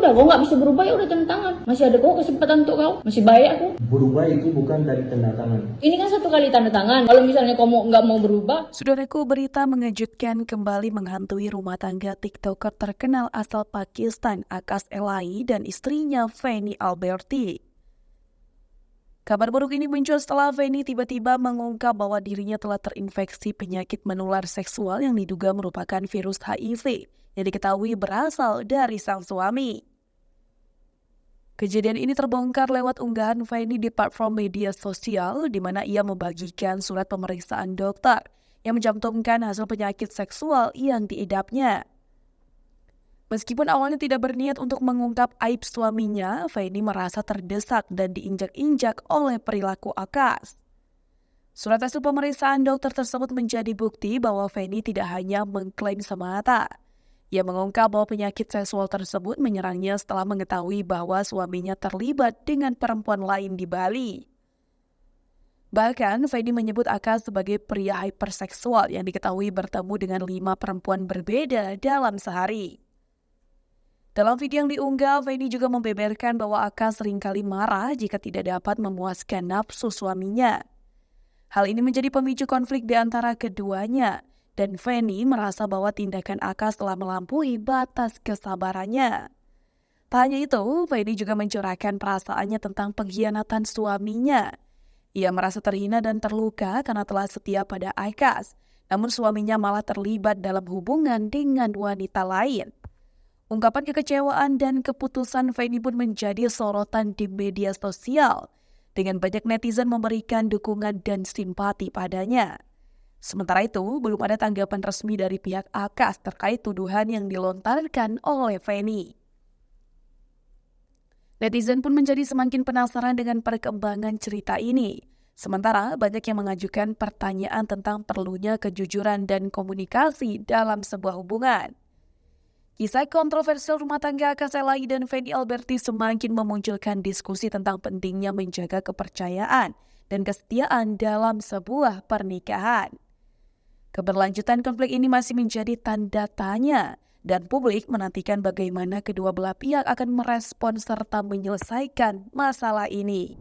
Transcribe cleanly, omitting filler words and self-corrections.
udah kau nggak bisa berubah, ya udah tanda tangan. Masih ada kok kesempatan untuk kau, masih baik aku. Berubah itu bukan dari tanda tangan. Ini kan 1 kali tanda tangan. Kalau misalnya kau nggak mau berubah. Saudaraku, berita mengejutkan kembali menghantui rumah tangga TikToker terkenal asal Pakistan Akas Elahi dan istrinya Feni Alberti. Kabar buruk ini muncul setelah Feni tiba-tiba mengungkap bahwa dirinya telah terinfeksi penyakit menular seksual yang diduga merupakan virus HIV yang diketahui berasal dari sang suami. Kejadian ini terbongkar lewat unggahan Feni di platform media sosial di mana ia membagikan surat pemeriksaan dokter yang mencantumkan hasil penyakit seksual yang diidapnya. Meskipun awalnya tidak berniat untuk mengungkap aib suaminya, Feni merasa terdesak dan diinjak-injak oleh perilaku Akas. Surat hasil pemeriksaan dokter tersebut menjadi bukti bahwa Feni tidak hanya mengklaim semata. Ia mengungkap bahwa penyakit seksual tersebut menyerangnya setelah mengetahui bahwa suaminya terlibat dengan perempuan lain di Bali. Bahkan, Feni menyebut Akas sebagai pria hiperseksual yang diketahui bertemu dengan 5 perempuan berbeda dalam sehari. Dalam video yang diunggah, Feni juga membeberkan bahwa Akas seringkali marah jika tidak dapat memuaskan nafsu suaminya. Hal ini menjadi pemicu konflik di antara keduanya, dan Feni merasa bahwa tindakan Akas telah melampaui batas kesabarannya. Tak hanya itu, Feni juga mencurahkan perasaannya tentang pengkhianatan suaminya. Ia merasa terhina dan terluka karena telah setia pada Akas, namun suaminya malah terlibat dalam hubungan dengan wanita lain. Ungkapan kekecewaan dan keputusan Feni pun menjadi sorotan di media sosial, dengan banyak netizen memberikan dukungan dan simpati padanya. Sementara itu, belum ada tanggapan resmi dari pihak Akas terkait tuduhan yang dilontarkan oleh Feni. Netizen pun menjadi semakin penasaran dengan perkembangan cerita ini. Sementara banyak yang mengajukan pertanyaan tentang perlunya kejujuran dan komunikasi dalam sebuah hubungan. Kisah kontroversial rumah tangga Akas Elahi dan Feni Alberti semakin memunculkan diskusi tentang pentingnya menjaga kepercayaan dan kesetiaan dalam sebuah pernikahan. Keberlanjutan konflik ini masih menjadi tanda tanya, dan publik menantikan bagaimana kedua belah pihak akan merespons serta menyelesaikan masalah ini.